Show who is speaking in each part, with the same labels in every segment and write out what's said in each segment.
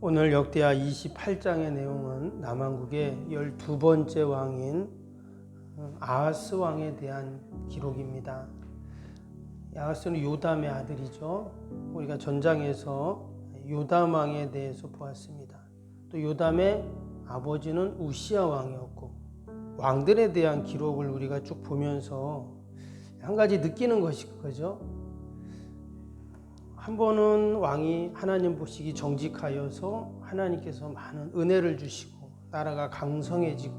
Speaker 1: 오늘 역대하 28장의 내용은 남왕국의 12번째 왕인 아하스 왕에 대한 기록입니다. 아하스는 요담의 아들이죠. 우리가 전장에서 요담 왕에 대해서 보았습니다. 또 요담의 아버지는 우시야 왕이었고, 왕들에 대한 기록을 우리가 쭉 보면서 한 가지 느끼는 것이 그거죠. 한 번은 왕이 하나님 보시기 정직하여서 하나님께서 많은 은혜를 주시고 나라가 강성해지고,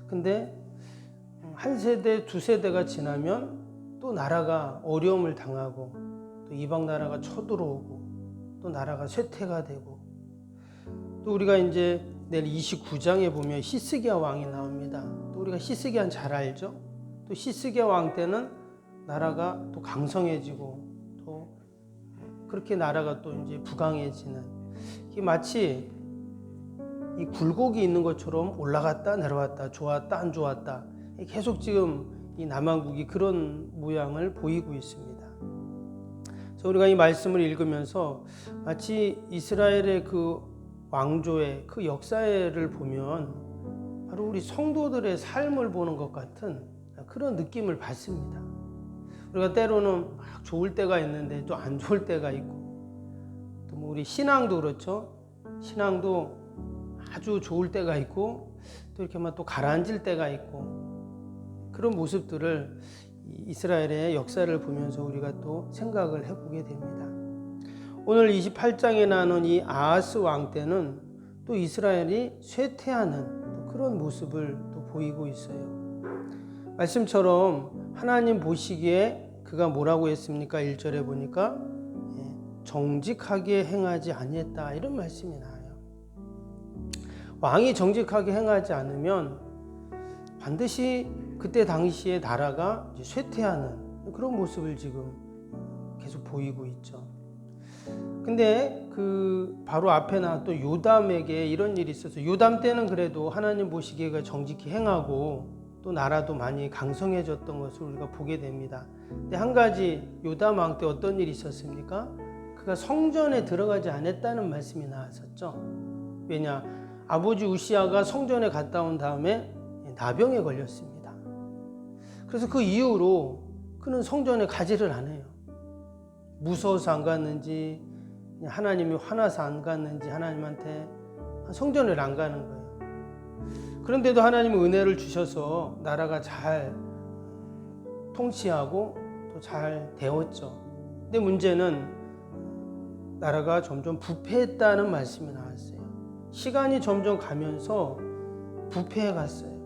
Speaker 1: 근데 한 세대 두 세대가 지나면 또 나라가 어려움을 당하고 또 이방 나라가 쳐들어오고 또 나라가 쇠퇴가 되고, 또 우리가 이제 내일 29장에 보면 히스기야 왕이 나옵니다. 또 우리가 히스기야는 잘 알죠. 또 히스기야 왕 때는 나라가 또 강성해지고 또 그렇게 나라가 또 이제 부강해지는, 이게 마치 이 굴곡이 있는 것처럼 올라갔다 내려왔다, 좋았다 안 좋았다, 계속 지금 이 남왕국이 그런 모양을 보이고 있습니다. 그래서 우리가 이 말씀을 읽으면서 마치 이스라엘의 그 왕조의 그 역사를 보면 바로 우리 성도들의 삶을 보는 것 같은 그런 느낌을 받습니다. 우리가 때로는 막 좋을 때가 있는데 또 안 좋을 때가 있고, 또 뭐 우리 신앙도 그렇죠. 신앙도 아주 좋을 때가 있고 또 이렇게 막 또 가라앉을 때가 있고, 그런 모습들을 이스라엘의 역사를 보면서 우리가 또 생각을 해보게 됩니다. 오늘 28장에 나오는 이 아하스 왕 때는 또 이스라엘이 쇠퇴하는 또 그런 모습을 또 보이고 있어요. 말씀처럼 하나님 보시기에 그가 뭐라고 했습니까? 1절에 보니까 정직하게 행하지 아니했다, 이런 말씀이 나와요. 왕이 정직하게 행하지 않으면 반드시 그때 당시에 나라가 쇠퇴하는 그런 모습을 지금 계속 보이고 있죠. 근데 그 바로 앞에 나왔던 요담에게 이런 일이 있어서, 요담 때는 그래도 하나님 보시기에 그가 정직히 행하고 또 나라도 많이 강성해졌던 것을 우리가 보게 됩니다. 근데 한 가지 요담 왕 때 어떤 일이 있었습니까? 그가 성전에 들어가지 않았다는 말씀이 나왔었죠. 왜냐? 아버지 우시야가 성전에 갔다 온 다음에 나병에 걸렸습니다. 그래서 그 이후로 그는 성전에 가지를 않아요. 무서워서 안 갔는지, 하나님이 화나서 안 갔는지 하나님한테 성전을 안 가는 거예요. 그런데도 하나님은 은혜를 주셔서 나라가 잘 통치하고 또 잘 되었죠. 근데 문제는 나라가 점점 부패했다는 말씀이 나왔어요. 시간이 점점 가면서 부패해 갔어요.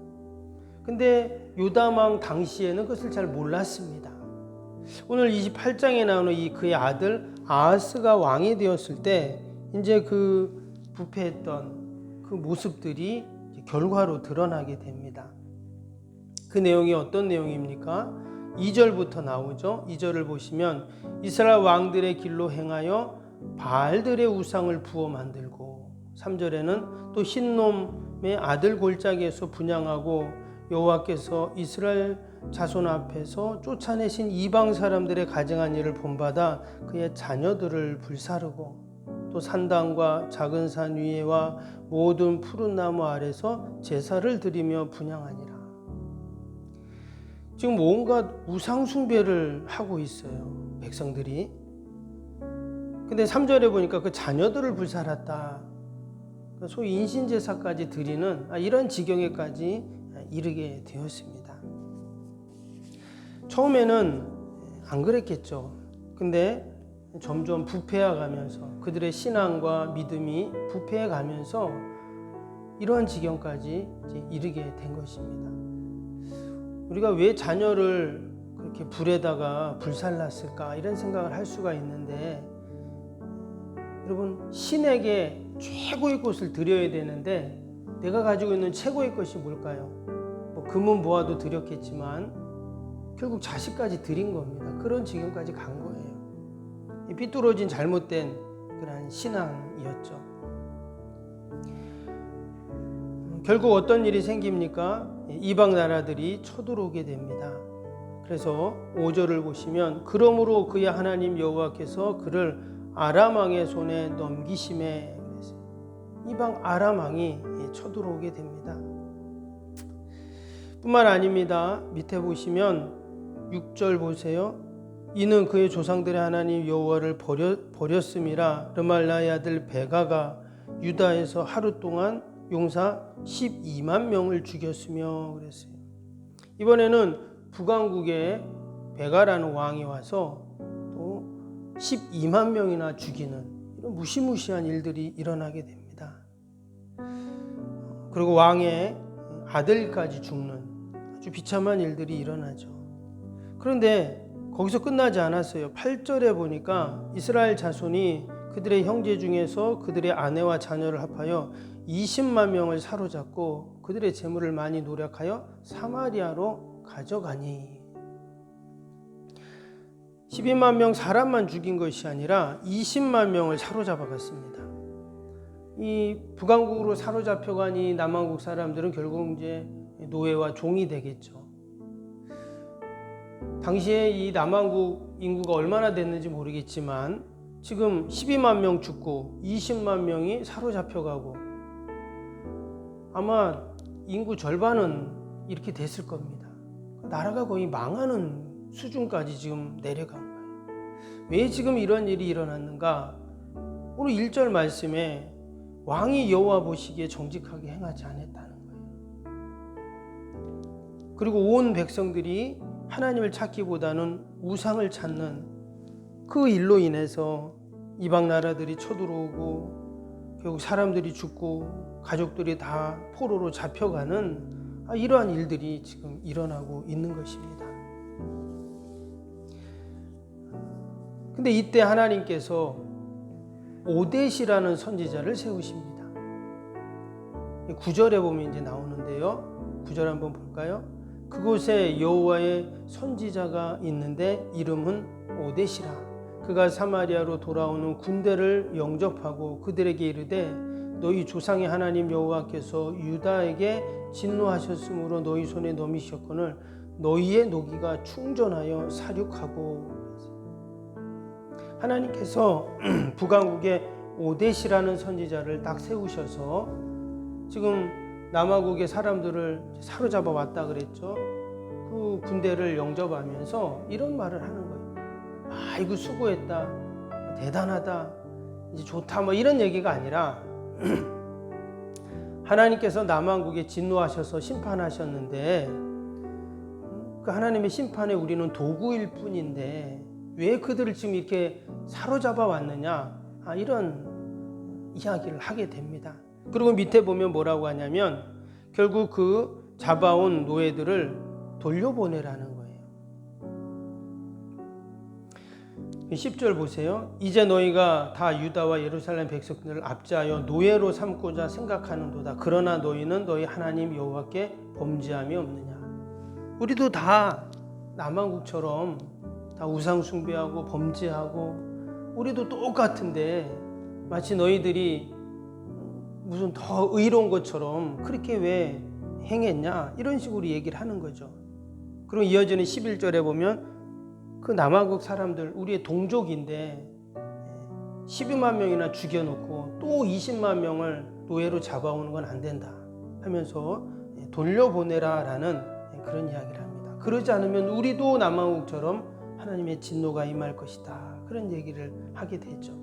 Speaker 1: 근데 요담 왕 당시에는 그것을 잘 몰랐습니다. 오늘 28장에 나오는 이 그의 아들 아하스가 왕이 되었을 때 이제 그 부패했던 그 모습들이 결과로 드러나게 됩니다. 그 내용이 어떤 내용입니까? 2절부터 나오죠. 2절을 보시면 이스라엘 왕들의 길로 행하여 바알들의 우상을 부어 만들고, 3절에는 또 흰놈의 아들 골짜기에서 분향하고 여호와께서 이스라엘 자손 앞에서 쫓아내신 이방 사람들의 가증한 일을 본받아 그의 자녀들을 불사르고, 또 산당과 작은 산 위에와 모든 푸른 나무 아래서 제사를 드리며 분향하니라. 지금 온갖 우상 숭배를 하고 있어요, 백성들이. 근데 3절에 보니까 그 자녀들을 불살았다, 소위 인신제사까지 드리는 이런 지경에까지 이르게 되었습니다. 처음에는 안 그랬겠죠. 근데 점점 부패해 가면서 그들의 신앙과 믿음이 부패해 가면서 이러한 지경까지 이르게 된 것입니다. 우리가 왜 자녀를 그렇게 불에다가 불살랐을까, 이런 생각을 할 수가 있는데, 여러분, 신에게 최고의 것을 드려야 되는데 내가 가지고 있는 최고의 것이 뭘까요? 뭐 금은 보아도 드렸겠지만 결국 자식까지 드린 겁니다. 그런 지경까지 간 거예요. 삐뚤어진 잘못된 그런 신앙이었죠. 결국 어떤 일이 생깁니까? 이방 나라들이 쳐들어오게 됩니다. 그래서 5절을 보시면 그러므로 그의 하나님 여호와께서 그를 아람 왕의 손에 넘기심에, 이방 아람 왕이 쳐들어오게 됩니다. 뿐만 아닙니다. 밑에 보시면 6절 보세요. 이는 그의 조상들의 하나님 여호와를 버렸음이라. 르말라의 아들 베가가 유다에서 하루 동안 용사 12만 명을 죽였으며 그랬어요. 이번에는 북왕국에 베가라는 왕이 와서 또 12만 명이나 죽이는 이런 무시무시한 일들이 일어나게 됩니다. 그리고 왕의 아들까지 죽는 아주 비참한 일들이 일어나죠. 그런데 거기서 끝나지 않았어요. 8절에 보니까 이스라엘 자손이 그들의 형제 중에서 그들의 아내와 자녀를 합하여 20만 명을 사로잡고 그들의 재물을 많이 노력하여 사마리아로 가져가니. 12만 명 사람만 죽인 것이 아니라 20만 명을 사로잡아 갔습니다. 이 북왕국으로 사로잡혀간 이 남왕국 사람들은 결국 이제 노예와 종이 되겠죠. 당시에 이 남왕국 인구가 얼마나 됐는지 모르겠지만 지금 12만 명 죽고 20만 명이 사로잡혀가고 아마 인구 절반은 이렇게 됐을 겁니다. 나라가 거의 망하는 수준까지 지금 내려간 거예요. 왜 지금 이런 일이 일어났는가? 오늘 1절 말씀에 왕이 여호와 보시기에 정직하게 행하지 않았다는 거예요. 그리고 온 백성들이 하나님을 찾기보다는 우상을 찾는 그 일로 인해서 이방 나라들이 쳐들어오고 결국 사람들이 죽고 가족들이 다 포로로 잡혀가는 이러한 일들이 지금 일어나고 있는 것입니다. 근데 이때 하나님께서 오뎃이라는 선지자를 세우십니다. 9절에 보면 이제 나오는데요. 9절 한번 볼까요? 그곳에 여호와의 선지자가 있는데 이름은 오뎃이라. 그가 사마리아로 돌아오는 군대를 영접하고 그들에게 이르되 너희 조상의 하나님 여호와께서 유다에게 진노하셨으므로 너희 손에 넘기셨거늘 너희의 노기가 충전하여 사륙하고. 하나님께서 북왕국에 오뎃이라는 선지자를 딱 세우셔서 지금 남아국의 사람들을 사로잡아 왔다 그랬죠. 그 군대를 영접하면서 이런 말을 하는 거예요. 아이고 수고했다, 대단하다, 이제 좋다, 뭐 이런 얘기가 아니라 하나님께서 남왕국에 진노하셔서 심판하셨는데 그 하나님의 심판에 우리는 도구일 뿐인데 왜 그들을 지금 이렇게 사로잡아 왔느냐, 이런 이야기를 하게 됩니다. 그리고 밑에 보면 뭐라고 하냐면 결국 그 잡아온 노예들을 돌려보내라는 거예요. 10절 보세요. 이제 너희가 다 유다와 예루살렘 백성들을 압제하여 노예로 삼고자 생각하는도다. 그러나 너희는 너희 하나님 여호와께 범죄함이 없느냐. 우리도 다 남왕국처럼 다 우상 숭배하고 범죄하고 우리도 똑같은데 마치 너희들이 무슨 더 의로운 것처럼 그렇게 왜 행했냐 이런 식으로 얘기를 하는 거죠. 그리고 이어지는 11절에 보면 그 남아국 사람들 우리의 동족인데 12만 명이나 죽여놓고 또 20만 명을 노예로 잡아오는 건 안 된다 하면서 돌려보내라 라는 그런 이야기를 합니다. 그러지 않으면 우리도 남아국처럼 하나님의 진노가 임할 것이다 그런 얘기를 하게 되죠.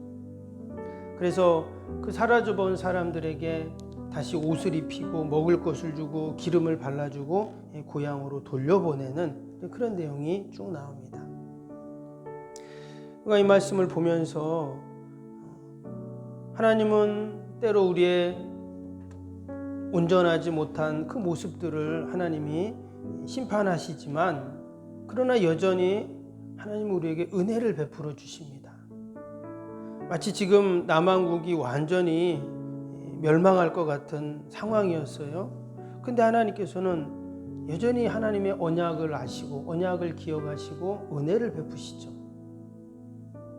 Speaker 1: 그래서 그 사로잡아온 사람들에게 다시 옷을 입히고 먹을 것을 주고 기름을 발라주고 고향으로 돌려보내는 그런 내용이 쭉 나옵니다. 우리가 이 말씀을 보면서 하나님은 때로 우리의 온전하지 못한 그 모습들을 하나님이 심판하시지만 그러나 여전히 하나님은 우리에게 은혜를 베풀어 주십니다. 마치 지금 남왕국이 완전히 멸망할 것 같은 상황이었어요. 근데 하나님께서는 여전히 하나님의 언약을 아시고 언약을 기억하시고 은혜를 베푸시죠.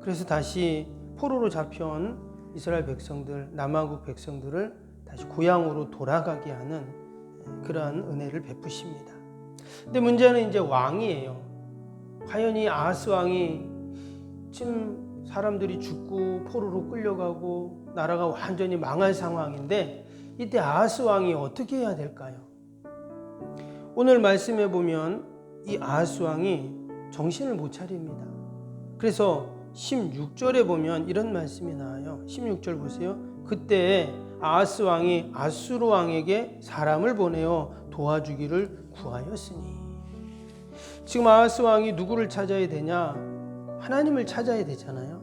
Speaker 1: 그래서 다시 포로로 잡혀온 이스라엘 백성들, 남왕국 백성들을 다시 고향으로 돌아가게 하는 그러한 은혜를 베푸십니다. 근데 문제는 이제 왕이에요. 과연 이 아하스 왕이 지금 사람들이 죽고 포로로 끌려가고 나라가 완전히 망할 상황인데 이때 아하스 왕이 어떻게 해야 될까요? 오늘 말씀해 보면 이 아하스 왕이 정신을 못 차립니다. 그래서 16절에 보면 이런 말씀이 나와요. 16절 보세요. 그때 아하스 왕이 아수르 왕에게 사람을 보내어 도와주기를 구하였으니. 지금 아하스 왕이 누구를 찾아야 되냐? 하나님을 찾아야 되잖아요.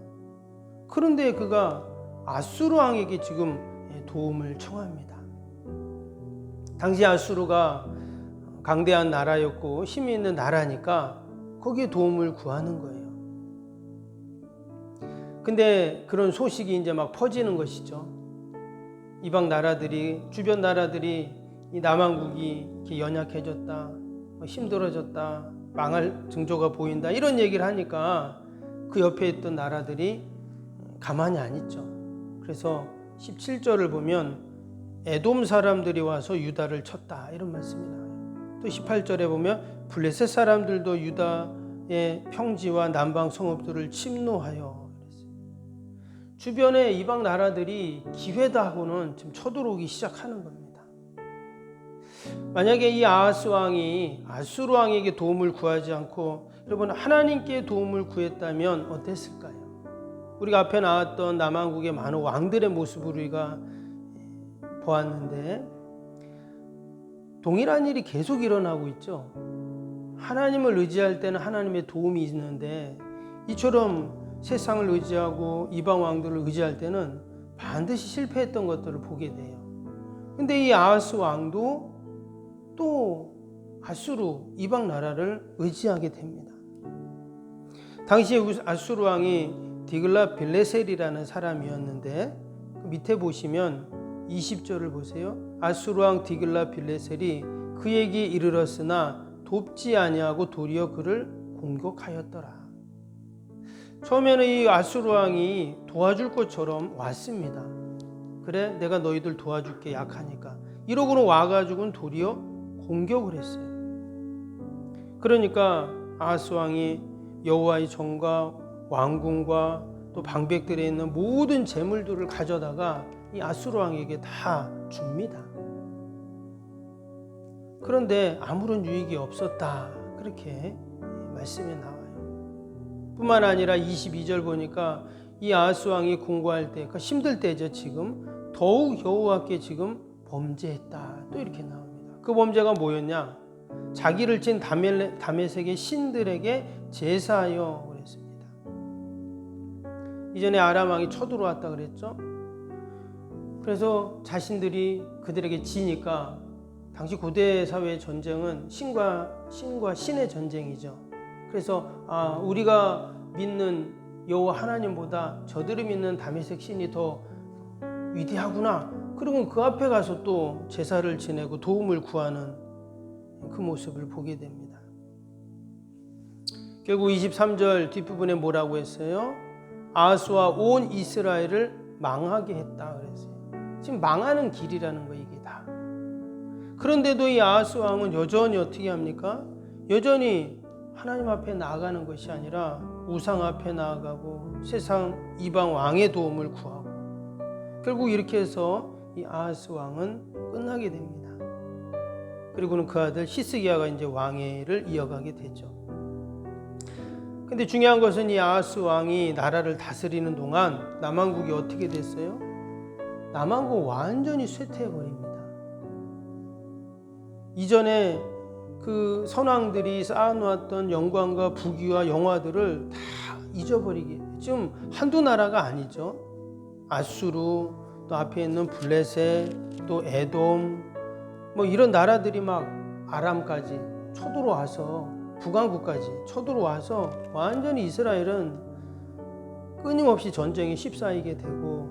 Speaker 1: 그런데 그가 아수르 왕에게 지금 도움을 청합니다. 당시 아수르가 강대한 나라였고 힘이 있는 나라니까 거기에 도움을 구하는 거예요. 근데 그런 소식이 이제 막 퍼지는 것이죠. 이방 나라들이, 주변 나라들이 이 남한국이 이렇게 연약해졌다, 힘들어졌다, 망할 징조가 보인다, 이런 얘기를 하니까 그 옆에 있던 나라들이 가만히 안 있죠. 그래서 17절을 보면 에돔 사람들이 와서 유다를 쳤다, 이런 말씀이 나와요. 또 18절에 보면 블레셋 사람들도 유다의 평지와 남방 성읍들을 침노하여. 주변의 이방 나라들이 기회다 하고는 지금 쳐들어오기 시작하는 겁니다. 만약에 이 아하스 왕이 아수르 왕에게 도움을 구하지 않고 여러분 하나님께 도움을 구했다면 어땠을까요? 우리가 앞에 나왔던 남한국의 많은 왕들의 모습을 우리가 보았는데 동일한 일이 계속 일어나고 있죠. 하나님을 의지할 때는 하나님의 도움이 있는데 이처럼 세상을 의지하고 이방 왕들을 의지할 때는 반드시 실패했던 것들을 보게 돼요. 근데 이 아하스 왕도 또 아수르 이방 나라를 의지하게 됩니다. 당시에 아수르 왕이 디글라 빌레셀이라는 사람이었는데 그 밑에 보시면 20절을 보세요. 아수르 왕 디글라 빌레셀이 그에게 이르렀으나 돕지 아니하고 도리어 그를 공격하였더라. 처음에는 이 아수르 왕이 도와줄 것처럼 왔습니다. 그래, 내가 너희들 도와줄게, 약하니까. 이러고는 와가지고는 도리어 공격을 했어요. 그러니까 아하스 왕이 여호와의 전과 왕궁과 또 방백들에 있는 모든 재물들을 가져다가 이 아수르 왕에게 다 줍니다. 그런데 아무런 유익이 없었다, 그렇게 말씀이 나와요. 뿐만 아니라 22절 보니까 이 아하스 왕이 공고할 때, 그러니까 힘들 때죠. 지금 더욱 여호와께 지금 범죄했다, 또 이렇게 나옵니다. 그 범죄가 뭐였냐? 자기를 친 다메섹의 신들에게 제사하여 그랬습니다. 이전에 아람 왕이 쳐들어왔다 그랬죠. 그래서 자신들이 그들에게 지니까, 당시 고대 사회의 전쟁은 신과 신의 전쟁이죠. 그래서 우리가 믿는 여호와 하나님보다 저들이 믿는 다메섹 신이 더 위대하구나. 그리고 그 앞에 가서 또 제사를 지내고 도움을 구하는 그 모습을 보게 됩니다. 결국 23절 뒷부분에 뭐라고 했어요? 아하스와 온 이스라엘을 망하게 했다 그랬어요. 지금 망하는 길이라는 거, 이게 다. 그런데도 이 아하스 왕은 여전히 어떻게 합니까? 여전히 하나님 앞에 나아가는 것이 아니라 우상 앞에 나아가고 세상 이방 왕의 도움을 구하고, 결국 이렇게 해서 이 아하스 왕은 끝나게 됩니다. 그리고는 그 아들 히스기야가 이제 왕위를 이어가게 되죠. 근데 중요한 것은 이 아하스 왕이 나라를 다스리는 동안 남한국이 어떻게 됐어요? 남한국 완전히 쇠퇴해버립니다. 이전에 그 선왕들이 쌓아놓았던 영광과 부귀와 영화들을 다 잊어버리게, 지금 한두 나라가 아니죠. 아수르, 또 앞에 있는 블레셋, 또 에돔, 뭐 이런 나라들이 막 아람까지 쳐들어와서, 북왕국까지 쳐들어와서 완전히 이스라엘은 끊임없이 전쟁에 휩싸이게 되고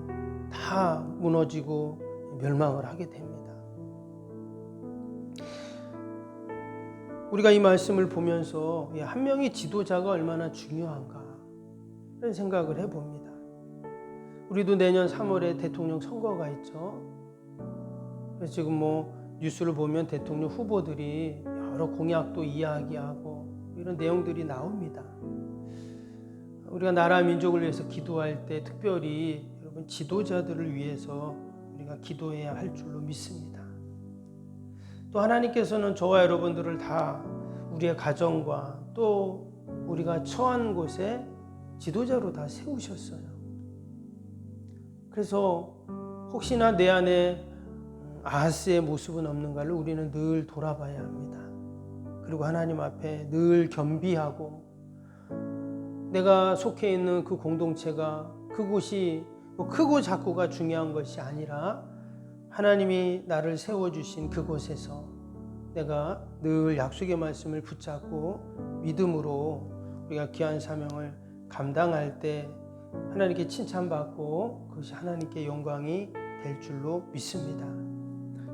Speaker 1: 다 무너지고 멸망을 하게 됩니다. 우리가 이 말씀을 보면서 한 명의 지도자가 얼마나 중요한가 이런 생각을 해봅니다. 우리도 내년 3월에 대통령 선거가 있죠. 그래서 지금 뭐 뉴스를 보면 대통령 후보들이 여러 공약도 이야기하고 이런 내용들이 나옵니다. 우리가 나라 민족을 위해서 기도할 때 특별히 여러분 지도자들을 위해서 우리가 기도해야 할 줄로 믿습니다. 또 하나님께서는 저와 여러분들을 다 우리의 가정과 또 우리가 처한 곳에 지도자로 다 세우셨어요. 그래서 혹시나 내 안에 아하스의 모습은 없는가를 우리는 늘 돌아봐야 합니다. 그리고 하나님 앞에 늘 겸비하고 내가 속해 있는 그 공동체가 그곳이 크고 작고가 중요한 것이 아니라 하나님이 나를 세워주신 그곳에서 내가 늘 약속의 말씀을 붙잡고 믿음으로 우리가 귀한 사명을 감당할 때 하나님께 칭찬받고 그것이 하나님께 영광이 될 줄로 믿습니다.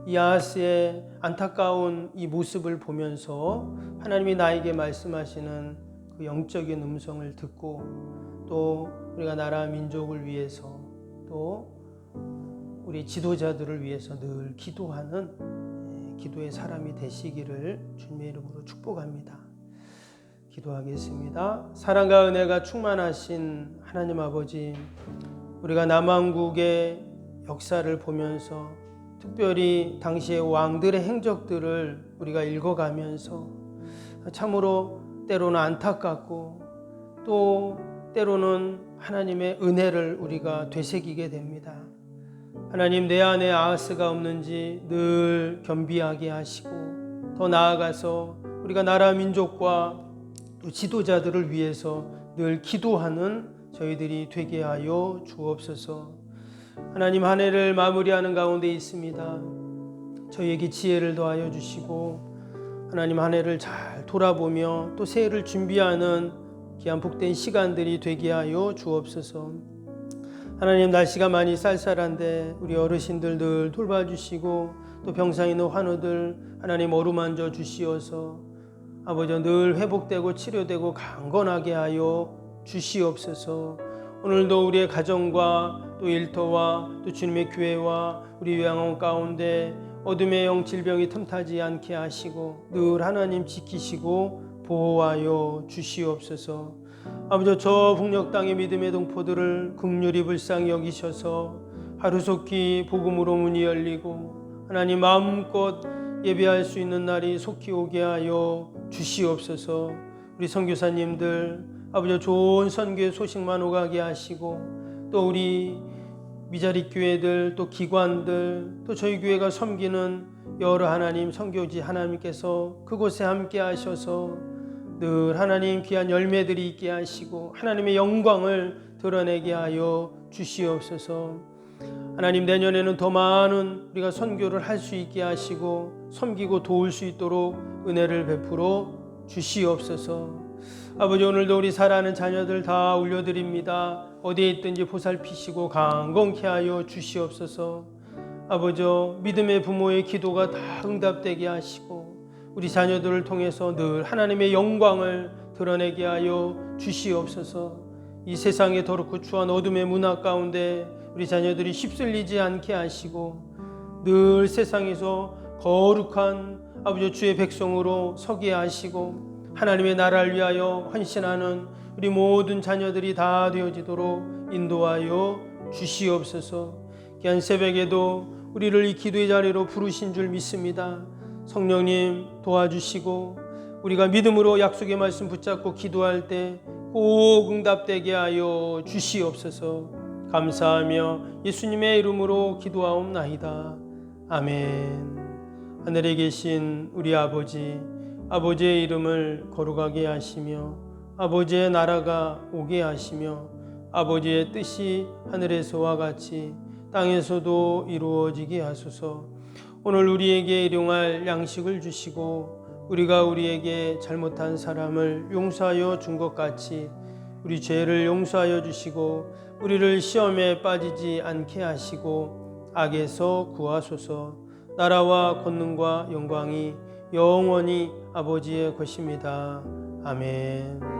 Speaker 1: 이 아하스의 안타까운 이 모습을 보면서 하나님이 나에게 말씀하시는 그 영적인 음성을 듣고 또 우리가 나라 민족을 위해서 또 우리 지도자들을 위해서 늘 기도하는 기도의 사람이 되시기를 주님의 이름으로 축복합니다. 기도하겠습니다. 사랑과 은혜가 충만하신 하나님 아버지, 우리가 남왕국의 역사를 보면서 특별히 당시의 왕들의 행적들을 우리가 읽어가면서 참으로 때로는 안타깝고 또 때로는 하나님의 은혜를 우리가 되새기게 됩니다. 하나님, 내 안에 아하스가 없는지 늘 겸비하게 하시고 더 나아가서 우리가 나라 민족과 또 지도자들을 위해서 늘 기도하는 저희들이 되게 하여 주옵소서. 하나님, 한 해를 마무리하는 가운데 있습니다. 저희에게 지혜를 더하여 주시고 하나님, 한 해를 잘 돌아보며 또 새해를 준비하는 귀한 복된 시간들이 되게 하여 주옵소서. 하나님, 날씨가 많이 쌀쌀한데 우리 어르신들 늘 돌봐주시고 또 병상 있는 환우들 하나님 어루만져 주시어서 아버지 늘 회복되고 치료되고 강건하게 하여 주시옵소서. 오늘도 우리의 가정과 또 일터와 또 주님의 교회와 우리 요양원 가운데 어둠의 영 질병이 틈타지 않게 하시고 늘 하나님 지키시고 보호하여 주시옵소서. 아버지, 저 북녘 땅의 믿음의 동포들을 긍휼히 불쌍히 여기셔서 하루속히 복음으로 문이 열리고 하나님 마음껏 예배할 수 있는 날이 속히 오게 하여 주시옵소서. 우리 선교사님들 아버지 좋은 선교의 소식만 오가게 하시고 또 우리 미자립 교회들 또 기관들 또 저희 교회가 섬기는 여러 하나님 선교지 하나님께서 그곳에 함께 하셔서 늘 하나님 귀한 열매들이 있게 하시고 하나님의 영광을 드러내게 하여 주시옵소서. 하나님, 내년에는 더 많은 우리가 선교를 할 수 있게 하시고 섬기고 도울 수 있도록 은혜를 베풀어 주시옵소서. 아버지, 오늘도 우리 사랑하는 자녀들 다 올려드립니다. 어디에 있든지 보살피시고 강건케 하여 주시옵소서. 아버지, 믿음의 부모의 기도가 다 응답되게 하시고 우리 자녀들을 통해서 늘 하나님의 영광을 드러내게 하여 주시옵소서. 이 세상의 더럽고 추한 어둠의 문화 가운데 우리 자녀들이 휩쓸리지 않게 하시고 늘 세상에서 거룩한 아버지 주의 백성으로 서게 하시고 하나님의 나라를 위하여 헌신하는 우리 모든 자녀들이 다 되어지도록 인도하여 주시옵소서. 귀한 새벽에도 우리를 이 기도의 자리로 부르신 줄 믿습니다. 성령님 도와주시고 우리가 믿음으로 약속의 말씀 붙잡고 기도할 때 꼭 응답되게 하여 주시옵소서. 감사하며 예수님의 이름으로 기도하옵나이다. 아멘. 하늘에 계신 우리 아버지, 아버지의 이름을 거룩하게 하시며 아버지의 나라가 오게 하시며 아버지의 뜻이 하늘에서와 같이 땅에서도 이루어지게 하소서. 오늘 우리에게 일용할 양식을 주시고 우리가 우리에게 잘못한 사람을 용서하여 준 것 같이 우리 죄를 용서하여 주시고 우리를 시험에 빠지지 않게 하시고 악에서 구하소서. 나라와 권능과 영광이 영원히 아버지의 것입니다. 아멘.